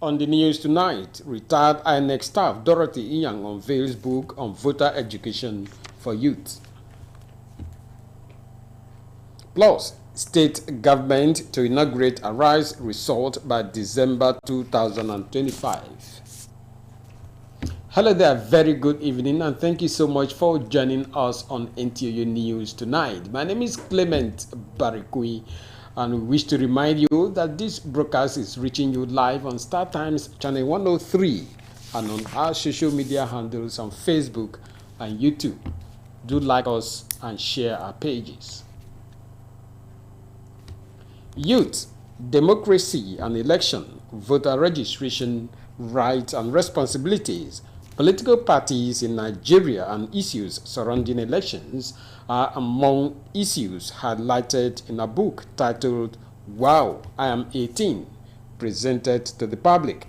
On the news tonight, retired INEC staff Dorothy Nnyin unveils book on voter education for youth. Plus, state government to inaugurate Arise resort by December 2025. Hello there, very good evening, and thank you so much for joining us on NTOU News tonight. My name is Clement Barikui, and we wish to remind you that this broadcast is reaching you live on Star Times channel 103 and on our social media handles on Facebook and YouTube. Do like us and share our pages. Youth, democracy and election, voter registration, rights and responsibilities, political parties in Nigeria and issues surrounding elections are among issues highlighted in a book titled Wow, I Am 18, presented to the public.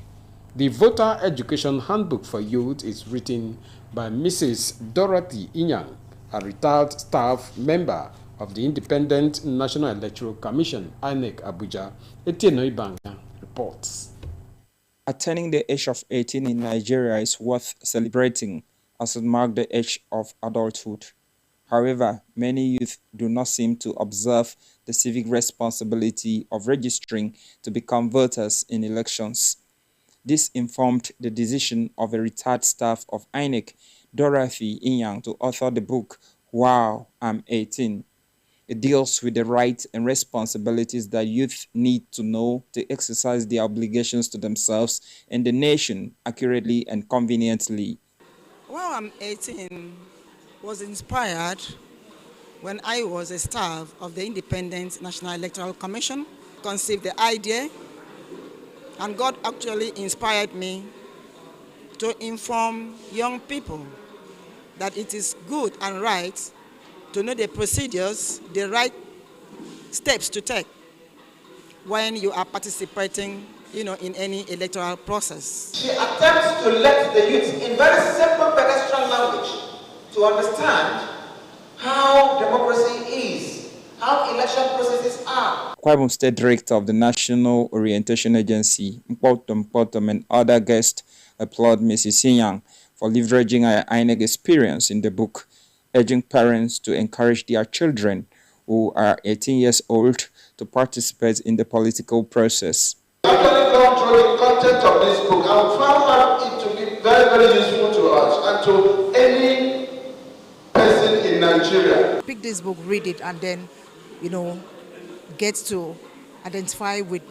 The Voter Education Handbook for Youth is written by Mrs. Dorothy Nnyin, a retired staff member of the Independent National Electoral Commission, INEC Abuja. Etienne Ibanga reports. Attaining the age of 18 in Nigeria is worth celebrating as it marks the age of adulthood. However, many youth do not seem to observe the civic responsibility of registering to become voters in elections. This informed the decision of a retired staff of INEC, Dorothy Nnyin, to author the book, Wow, I'm 18. It deals with the rights and responsibilities that youth need to know to exercise their obligations to themselves and the nation accurately and conveniently. Well, I'm 18 was inspired when I was a staff of the Independent National Electoral Commission, conceived the idea, and God actually inspired me to inform young people that it is good and right to know the procedures, the right steps to take when you are participating, in any electoral process. She attempts to let the youth in very simple pedestrian language to understand how democracy is, how election processes are. Akwa Ibom State Director of the National Orientation Agency, Mkpo, and other guests applaud Mrs. Nnyin for leveraging her INEC experience in the book, urging parents to encourage their children who are 18 years old to participate in the political process. I've actually gone through the content of this book and found it to be very, very useful to us and to any person in Nigeria. Pick this book, read it, and then, get to identify with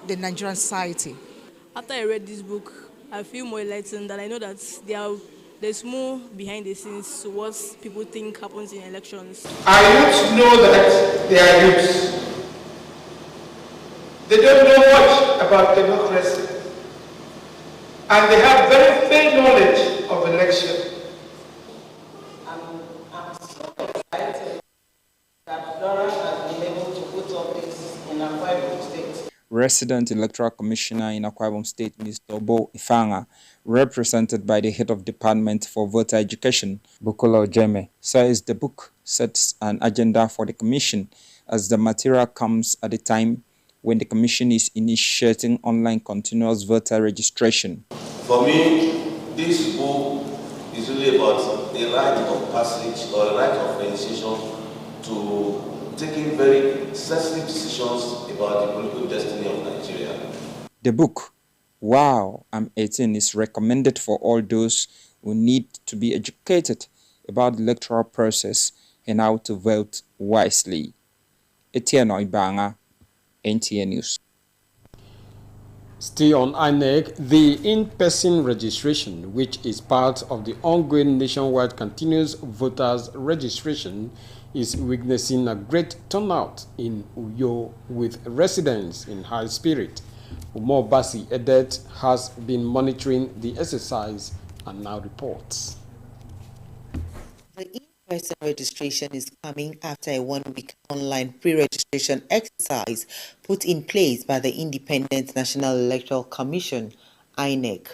the Nigerian society. After I read this book, I feel more enlightened, and I know that there's more behind the scenes to what people think happens in elections. Our youths know that they are youths. They don't know much about democracy. And they have very fair knowledge of election. I'm so excited that Dora has been able to put all this in Akwa Ibom State. Resident Electoral Commissioner in Akwa Ibom State, Mr. Obot-Ndedeng, represented by the Head of Department for Voter Education, Bukola Ojeme, says the book sets an agenda for the Commission as the material comes at a time when the Commission is initiating online continuous voter registration. For me, this book is really about a rite of passage or a rite of initiation to taking very sensitive decisions about the political destiny of Nigeria. The book, Wow, I'm 18, is recommended for all those who need to be educated about the electoral process and how to vote wisely. Etienne Ibanga, NTA News. Still on INEC, the in-person registration, which is part of the ongoing nationwide continuous voters registration, is witnessing a great turnout in Uyo with residents in high spirit. Umar Basi Edet has been monitoring the exercise and now reports. The in-person registration is coming after a one-week online pre-registration exercise put in place by the Independent National Electoral Commission, INEC.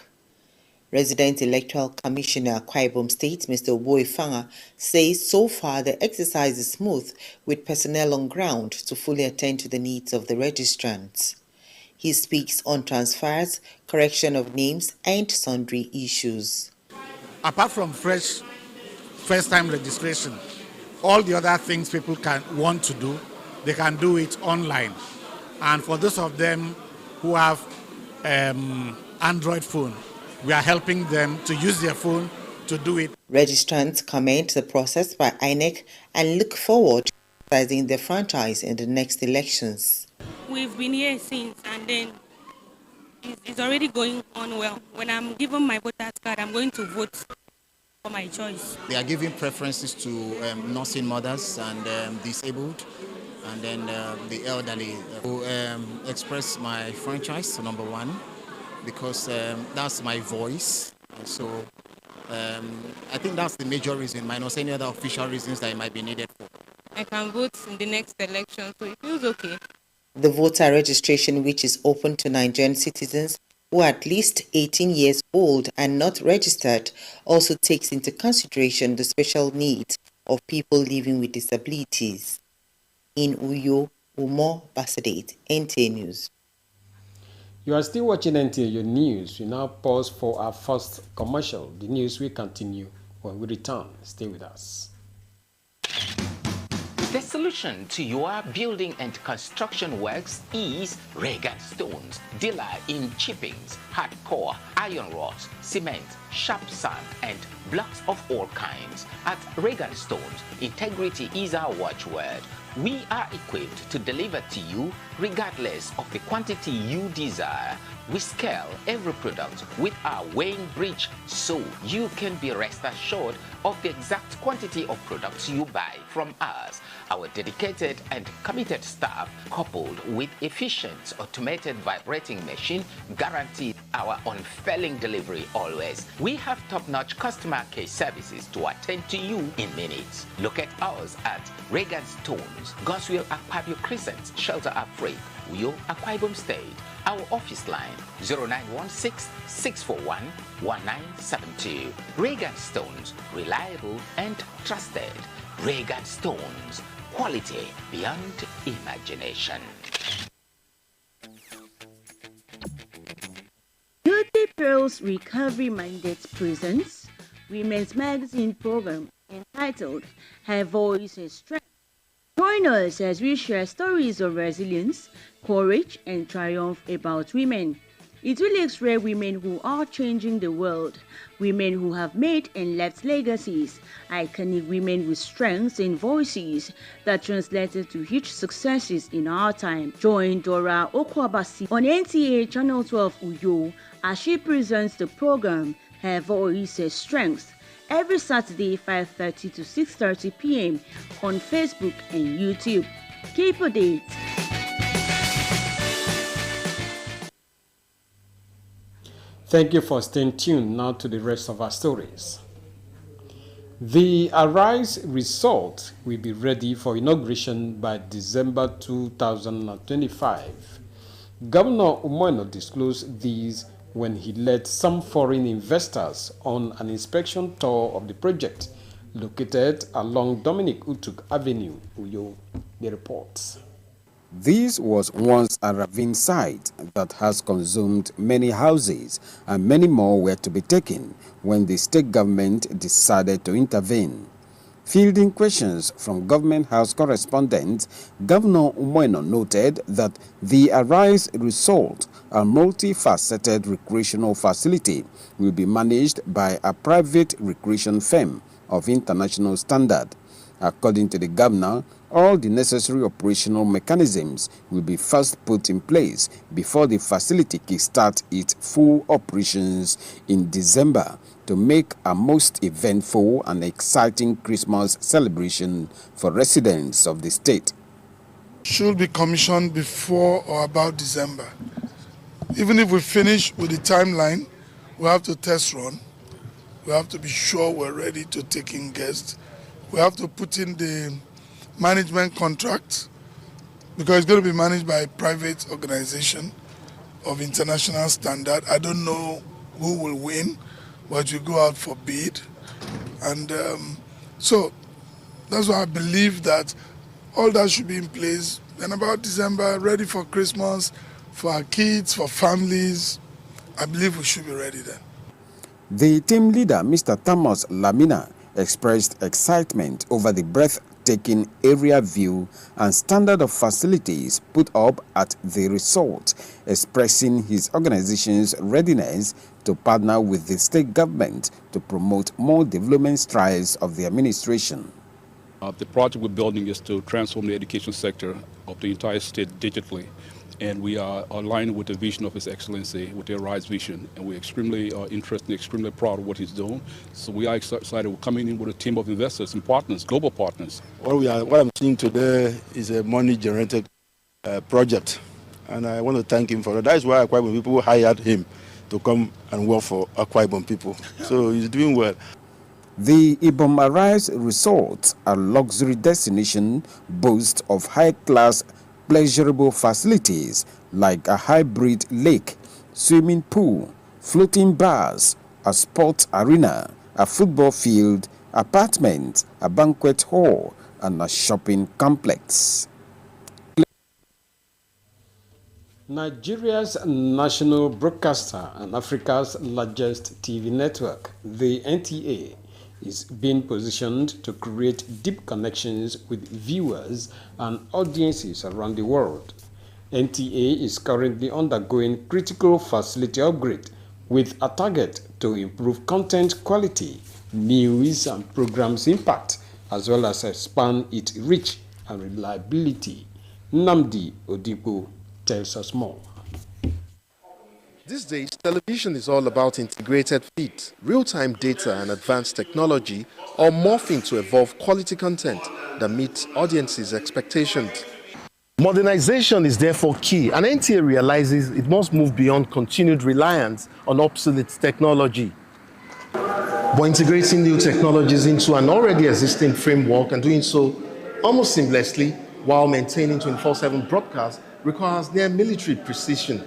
Resident Electoral Commissioner Akwa Ibom State, Mr. Obot-Ndedeng, says so far the exercise is smooth with personnel on ground to fully attend to the needs of the registrants. He speaks on transfers, correction of names, and sundry issues. Apart from first-time registration, all the other things people want to do, they can do it online. And for those of them who have Android phone, we are helping them to use their phone to do it. Registrants comment the process by INEC and look forward to exercising their franchise in the next elections. We've been here since, and then it's already going on well. When I'm given my voter's card, I'm going to vote for my choice. They are giving preferences to nursing mothers and disabled, and then the elderly. To express my franchise, number one, because that's my voice. So I think that's the major reason, minus any other official reasons that it might be needed for. I can vote in the next election, so it feels okay. The voter registration, which is open to Nigerian citizens who are at least 18 years old and not registered, also takes into consideration the special needs of people living with disabilities. In Uyo, Umo Basadate, NTA News. You are still watching NTA News. We now pause for our first commercial. The news will continue when we return. Stay with us. The solution to your building and construction works is Regan Stones, dealer in chippings, hardcore, iron rods, cement, sharp sand, and blocks of all kinds. At Regan Stones, integrity is our watchword. We are equipped to deliver to you regardless of the quantity you desire. We scale every product with our weighing bridge so you can be rest assured of the exact quantity of products you buy from us. Our dedicated and committed staff, coupled with efficient automated vibrating machine, guarantee our unfailing delivery always. We have top-notch customer care services to attend to you in minutes. Locate us at Regan Stones, Goswell Akpabio Crescent, Shelter Afraid, Uyo, Akwa Ibom State. Our office line 0916-641-1972. Regan Stones, reliable and trusted. Regan Stones, quality beyond imagination. Beauty Pearls Recovery Mandate presents Women's Magazine program entitled Her Voice is Strength. Join us as we share stories of resilience, courage, and triumph about women. It will x-ray women who are changing the world, women who have made and left legacies, iconic women with strengths and voices that translated to huge successes in our time. Join Dora Okwabasi on NTA Channel 12 Uyo as she presents the program Her Voice is Strength every Saturday 5:30 to 6:30 p.m. on Facebook and YouTube. Keep a date. Thank you for staying tuned. Now to the rest of our stories. The Arise result will be ready for inauguration by December 2025. Governor Umoino disclosed these when he led some foreign investors on an inspection tour of the project located along Dominic Utuk Avenue, Uyo. The reports. This was once a ravine site that has consumed many houses, and many more were to be taken when the state government decided to intervene. Fielding questions from Government House correspondents, Governor Umoino noted that the Arise Resort, a multifaceted recreational facility, will be managed by a private recreation firm of international standard. According to the governor, all the necessary operational mechanisms will be first put in place before the facility kickstarts its full operations in December to make a most eventful and exciting Christmas celebration for residents of the state. Should be commissioned before or about December. Even if we finish with the timeline, we have to test run. We have to be sure we're ready to take in guests. We have to put in the management contract because it's going to be managed by a private organization of international standard. I don't know who will win, but you go out for bid. And so that's why I believe that all that should be in place. Then about December, ready for Christmas, for our kids, for families. I believe we should be ready then. The team leader, Mr. Thomas Lamina, expressed excitement over the breathtaking area view and standard of facilities put up at the resort, expressing his organization's readiness to partner with the state government to promote more development strides of the administration. The project we're building is to transform the education sector of the entire state digitally. And we are aligned with the vision of His Excellency, with their RISE vision. And we're extremely interested and extremely proud of what he's doing. So we are excited. We're coming in with a team of investors and partners, global partners. What I'm seeing today is a money-generated project. And I want to thank him for that. That is why Akwa Ibom people hired him to come and work for Akwa Ibom people. So he's doing well. The Ibom Arise Resort, a luxury destination, boasts of high-class pleasurable facilities like a hybrid lake, swimming pool, floating bars, a sports arena, a football field, apartments, a banquet hall, and a shopping complex. Nigeria's national broadcaster and Africa's largest TV network, the NTA, is being positioned to create deep connections with viewers and audiences around the world. NTA is currently undergoing critical facility upgrade with a target to improve content quality, news and programs impact, as well as expand its reach and reliability. Nnamdi Odipo tells us more. These days, television is all about integrated feeds, real-time data and advanced technology, all morphing to evolve quality content that meets audiences' expectations. Modernization is therefore key, and NTA realizes it must move beyond continued reliance on obsolete technology. By integrating new technologies into an already existing framework and doing so almost seamlessly while maintaining 24/7 broadcast requires near military precision.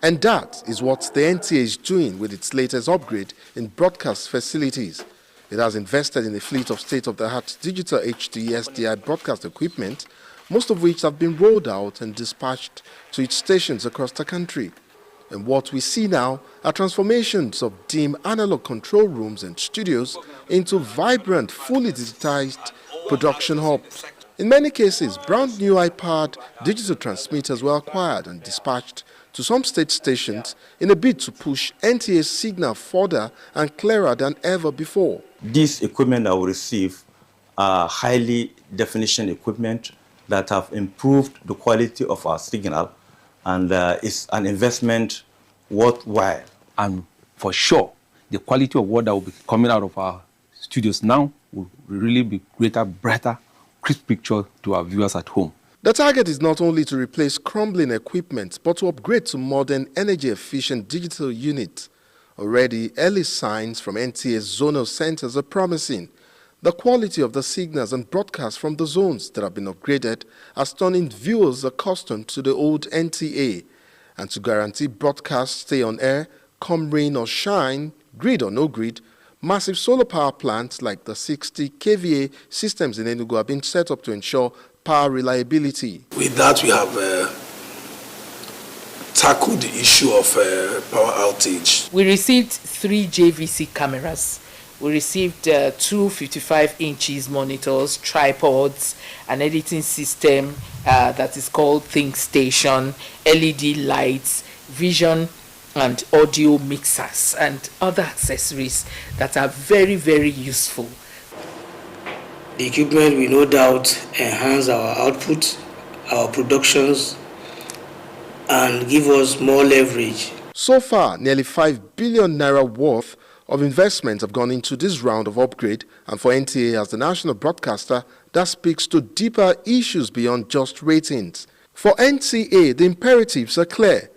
And that is what the NTA is doing with its latest upgrade in broadcast facilities. It has invested in a fleet of state-of-the-art digital HD SDI broadcast equipment, most of which have been rolled out and dispatched to its stations across the country. And what we see now are transformations of dim analog control rooms and studios into vibrant, fully digitized production hubs. In many cases, brand new iPad digital transmitters were acquired and dispatched to some state stations in a bid to push NTA's signal further and clearer than ever before. This equipment that we receive are highly definition equipment that have improved the quality of our signal, and it's an investment worthwhile. And for sure, the quality of what that will be coming out of our studios now will really be greater, brighter, crisp picture to our viewers at home. The target is not only to replace crumbling equipment, but to upgrade to modern, energy-efficient digital units. Already, early signs from NTA's zonal centers are promising. The quality of the signals and broadcasts from the zones that have been upgraded are turning viewers accustomed to the old NTA. And to guarantee broadcasts stay on air, come rain or shine, grid or no grid, massive solar power plants like the 60 kVA systems in Enugu have been set up to ensure power reliability. With that, we have tackled the issue of power outage. We received 3 JVC cameras. We received 2 55-inch monitors, tripods, an editing system that is called Think Station, LED lights, vision and audio mixers, and other accessories that are very, very useful. The equipment will no doubt enhance our output, our productions, and give us more leverage. So far, nearly 5 billion naira worth of investments have gone into this round of upgrade, and for NTA as the national broadcaster, that speaks to deeper issues beyond just ratings. For NTA, the imperatives are clear.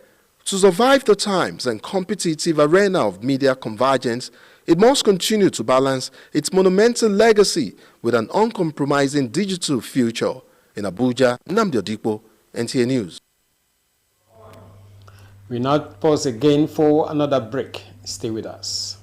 To survive the times and competitive arena of media convergence, it must continue to balance its monumental legacy with an uncompromising digital future. In Abuja, Nnamdi Odipo, NTA News. We now pause again for another break. Stay with us.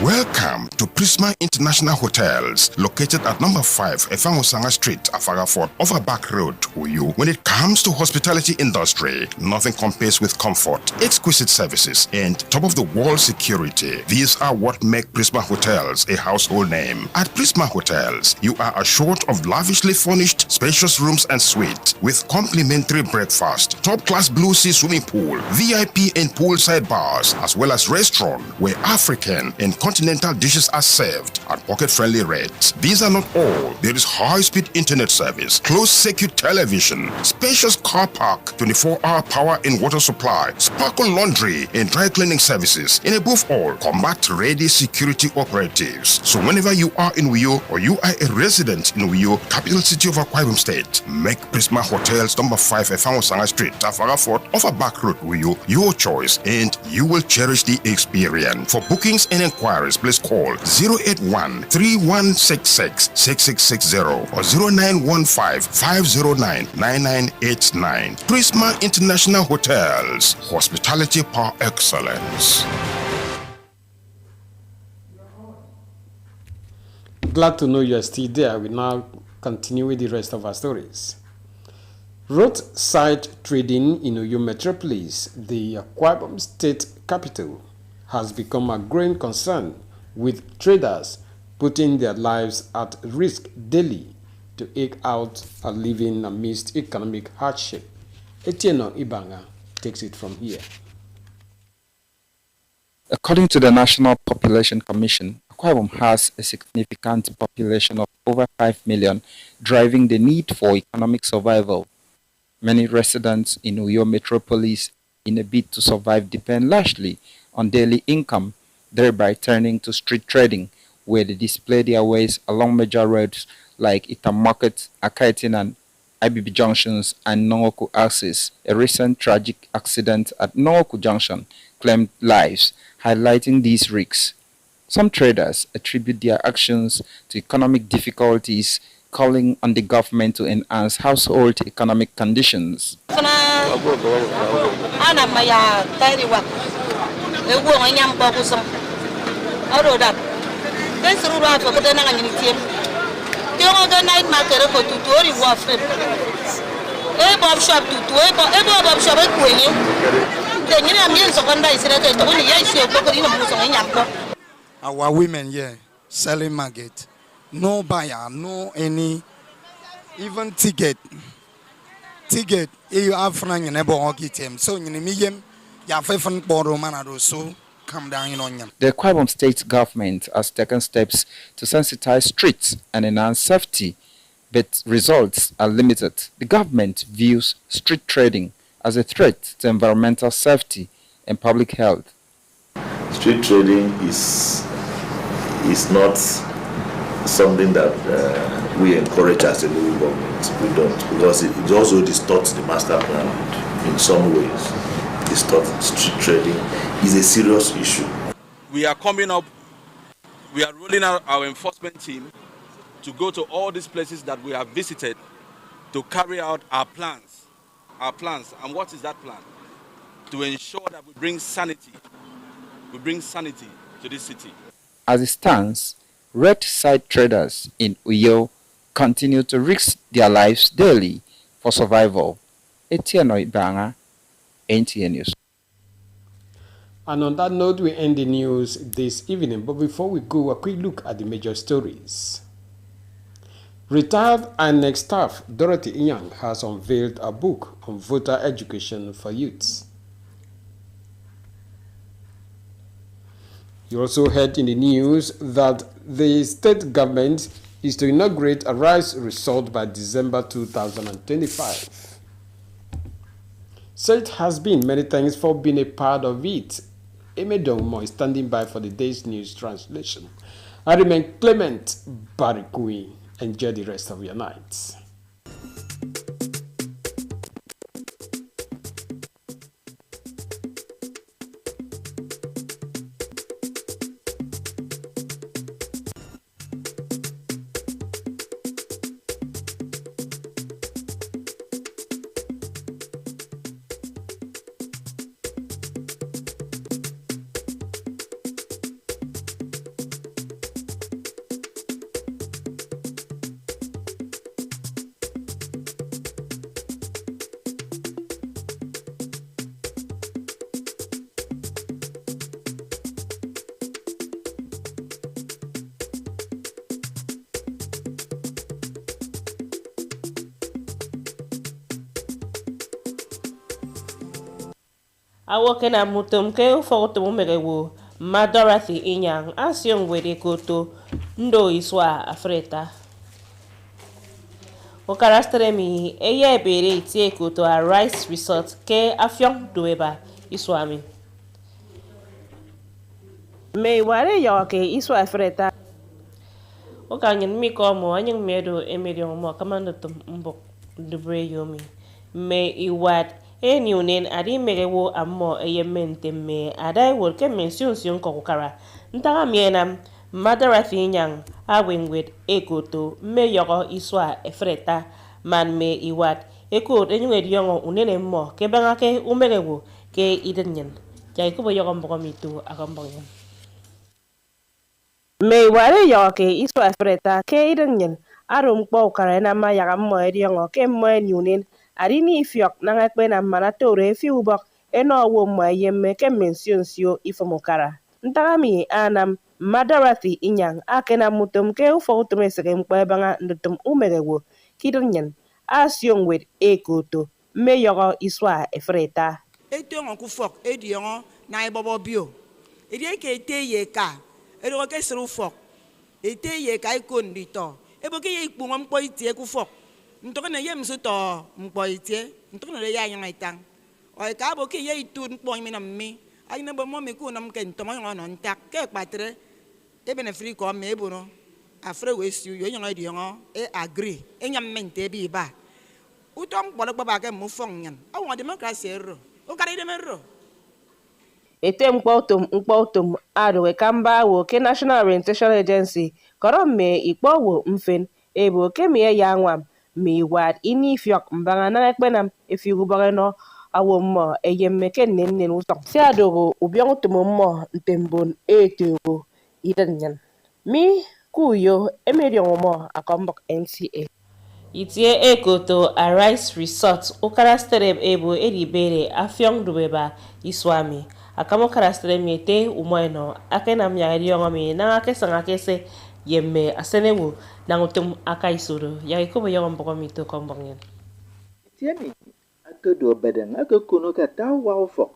Welcome to Prisma International Hotels, located at number 5 Efangosanga Street, Afagafort, Over Back Road, Uyu. When it comes to hospitality industry, nothing compares with comfort, exquisite services, and top-of-the-world security. These are what make Prisma Hotels a household name. At Prisma Hotels, you are assured of lavishly furnished, spacious rooms and suites with complimentary breakfast, top-class blue sea swimming pool, VIP and poolside bars, as well as restaurant where African and continental dishes are served at pocket-friendly rates. These are not all. There is high-speed internet service, closed-circuit television, spacious car park, 24-hour power and water supply, sparkle laundry and dry cleaning services, and above all, combat-ready security operatives. So whenever you are in Uyo or you are a resident in Uyo, capital city of Akwa Ibom State, make Prisma Hotels number 5 Efangosanga Street, Afagafort, Over Back Road, Uyo, your choice, and you will cherish the experience. For bookings and inquiries, please call 081-3166-6660 or 0915-509-9989. Prisma International Hotels, hospitality par excellence. Glad to know you are still there. We now continue with the rest of our stories. Roadside trading in Uyo Metropolis, the Akwa Ibom State capital, has become a growing concern, with traders putting their lives at risk daily to eke out a living amidst economic hardship. Etienne Ibanga takes it from here. According to the National Population Commission, Akwa Ibom has a significant population of over 5 million, driving the need for economic survival. Many residents in Uyo Metropolis, in a bid to survive, depend largely on daily income, thereby turning to street trading, where they display their wares along major roads like Itam Market, Akaitin and IBB Junctions and Nongoku Axis. A recent tragic accident at Nongoku Junction claimed lives, highlighting these risks. Some traders attribute their actions to economic difficulties, calling on the government to enhance household economic conditions. Our women here selling market, no buyer, no any, even ticket. You have friends you never get them. So you need ya fefan boro manado so come down on them. The Akwa Ibom State government has taken steps to sensitize streets and enhance safety, but results are limited. The government views street trading as a threat to environmental safety and public health. Street trading is not something that we encourage as a local government. We don't, because it also distorts the master plan in some ways. Street trading is a serious issue. We are coming up, we are rolling out our enforcement team to go to all these places that we have visited to carry out our plans. And what is that plan? To ensure that we bring sanity to this city. As it stands, roadside traders in Uyo continue to risk their lives daily for survival. Etienne Ibanga, NTN News. And on that note, we end the news this evening. But before we go, a quick look at the major stories. Retired INEC staff Dorothy Nnyin has unveiled a book on voter education for youths. You also heard in the news that the state government is to inaugurate a rice resort by December 2025. So it has been. Many thanks for being a part of it. Emedonmo is standing by for the day's news translation. I remain Clement Barikui. Enjoy the rest of your night. awoke na mutum ke ufokutum merewo Dorothy Nnyin asion wede koto ndo iswa Afrita Okarastremi eye bere itie koto a Rice Resort ke afiong dueba iswami me ware yo ke iswa Afrita Okanyin miko mo anyang medo emeriong mo kamando tum mbok dubre yomi me iwat eniunen adi merewo ammo eyemente me adai wol ke mention sion kokara ntaka mienam Dorothy Nnyin awengwet ekoto me yoko iswa Afrita man me iwat ekot enyung ediongo unene mo ke bangake umerewo ke idenyen jai kubo yoko mboko mitu akambongen me ware yo ke iso Afrita ke idenyen arum Mkpo kare na ma yaga mo ediongo ke mo enyunen ari ni fiok na ngakpe na mana tore fi ubok eno wo mo yemme ke mention sio ifomokara ntagami anam Dorothy Nnyin akena mutum ke ufo utume sege Mkpo ebanga ndutum umerewo kidenyen asion wet ekoto me yogo iswa Afrita etongo kufok ediongo na ibobo bio edieke eteye ka edo ke sru fok eteye ka ikon dito ebo ke Ukpungho Mkpo itie kufok ntoko na yem so to Mkpo itie ntoko na ya nyang itang o ka bo ke ye itun Mkpo mi na mi ayina bo mo me ku nam ke ntomo ngono ntak ke patre ebe na free ko me ebo no afre we siu yo nyang ediongo e agree enyam mente bi ba utom bolo baba ke mu fong nyan awon democracy ro o kare de merro ete mkpọtum adowe kamba wo ke National Orientation Agency kọrọ me ikpọwo mfen ebo ke me ya nwam me wad ini fiok mbanga na ekpenam efigubare no awo mo eyemme ke nenne usong si adogo ubiong tumo ntembon etego idanyan mi kuyo emeriong mo akombok NCA itie ekoto a Rice Resort ukara stereb ebo edibere afiong dubeba iswami akamo karastre miete umoino akena myari yongomi na akesanga kese yemme asenewu na ngutum akaisuru yakikubo yongombo mito kombongen tiemi akedo bedeng akekono kata wawfok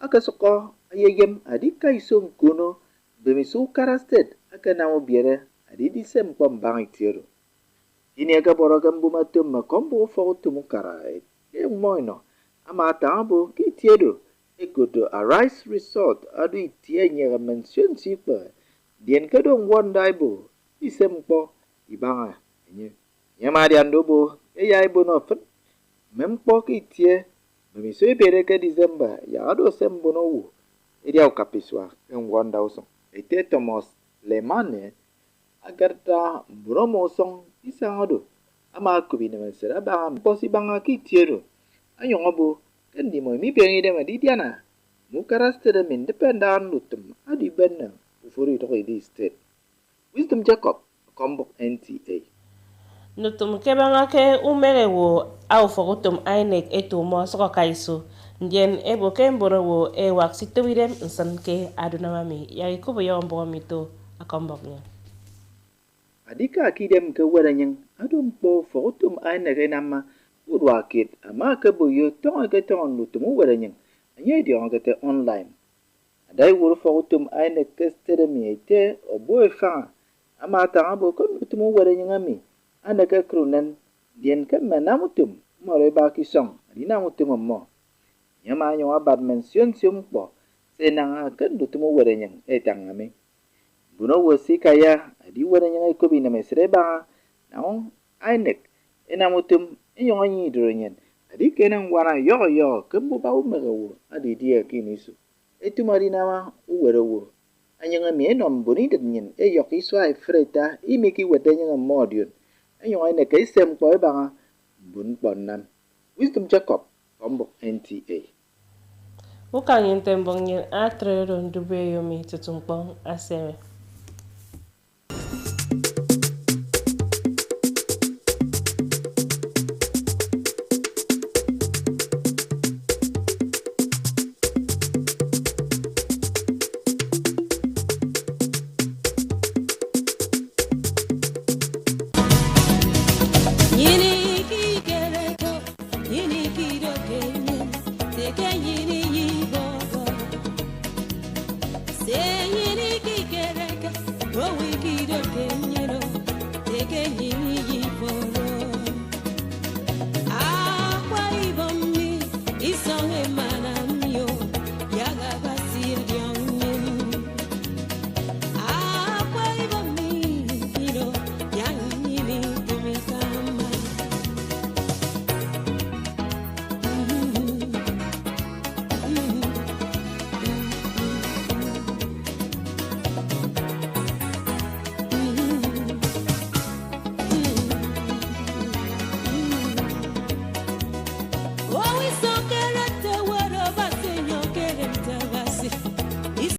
akesoko ayegem adika isong kono bemisu karasted akena biere adidi sempo mbang tiero ini aga boroga mbumatum makombo fokutum karai moino ama tambo kitiedo ekoto a Rice Resort adu itie nyere mention sipa dien kadong wondaibo isempo ibanga enye nyamari andobo eyaibo no fen mempo kitie memiso ibere ke December ya ado sembo no wu edia ukapiswa en wonda usong ete Thomas Lemane agarta bromo song isangado ama kubine mesera ba posi banga kitiero anyongobo kendi mo mi pengi de madidiana mukaraste de independent lutum adi benna ufuri to di state wisdom Jacob kombok NTA nutum kebanga ke umerewo au fokutum ainek etumo soko kaiso ndien ebo ke mborowo e waksito wirem nsan ke adunamami yakikubo yombo mito akombok nya adika akidem ke weranyen adumpo fokutum ainek enama udwakit ama ke boyo tonga ke tonga lutum weranyen anye di ongete online adai wuru fokutum ainek ke stedemi ete obo efa ama tanga bo ko lutum weranyen ami anake krunen dien ke menamutum more ba kisong dina mutum mo nyama nyo abad mention siumpo senanga ke lutum weranyen etangame buno wosi kaya adi weranyen ko bina mesreba naon ainek enamutum inyong anyi dronyen adi kenang wana yo kembo ba umerewo adi dia kinisu etumari nama uwerewo anyanga mi enom boni denyen eyok iswa Afrita imiki wedenya modion anyong ane kaisem ko ebanga bun bonnam wisdom Jacob kombok NTA ukangin tembongen atrero ndube yomi tutumpong asere